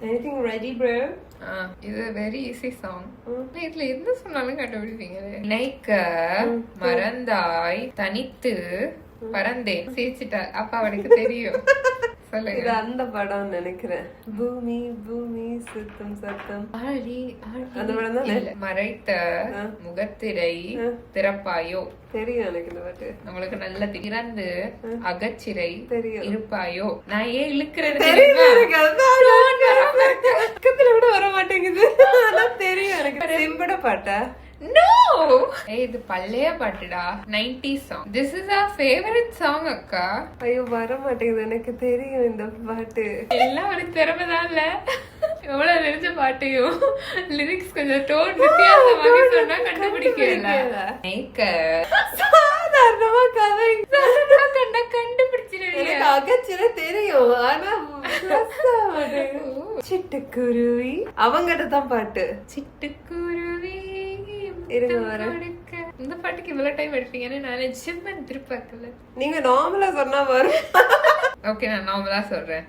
Anything ready, bro? இது very easy song. இதுல எந்த சொன்னாலும் கண்டுபிடிப்பீங்க. நினைக்க மறந்தாய் தனித்து பறந்தேன் சிரிச்சிட்டா அப்ப அவனுக்கு தெரியும். சொல்லுங்க. இது அந்த படம் நினைக்கிறேன். பூமி பூமி சுத்தம் சத்தம் ஆழி அந்த படம் தான். மறைத்த முகத்திரை திறப்பாயோ தெரியும் எனக்கு இந்த பாட்டு. உங்களுக்கு நல்ல திறந்து அகச்சிறை தெரியும் இருப்பாயோ. நான் ஏன் இழுக்கிறது பக்கத்துல கூட வர மாட்டேங்குது. அதான் தெரியும் எனக்கு. சிம்பட பாட்டா? No! இது பழைய பாட்டுடா. 90s song. This is our favorite song அக்கா. ஐயோ வர மாட்டேங்குது. எனக்கு தெரியும் இந்த பாட்டு. எல்லாம் ஒரு திறமைதான் இல்ல. எவ்வளவு தெரிஞ்ச பாட்டையும் லிரிக்ஸ் கொஞ்சம் டோன் வித்தியாசமாக சொன்னா கண்டுபிடிக்கல. சாதாரணமா கதை கண்டுபிடிச்சிருவீங்க. அகச்சில தெரியும் ஆனா சிட்டுக்குருவி அவங்கிட்ட தான் பாட்டு. சிட்டுக்குருவி இருங்க வர. இந்த பாட்டுக்கு இவ்வளவு டைம் எடுப்பீங்கன்னு நான் நிஜமா திருப்பாக்கல. நீங்க நார்மலா சொன்னா வரும். ஓகே நான் நார்மலா சொல்றேன்.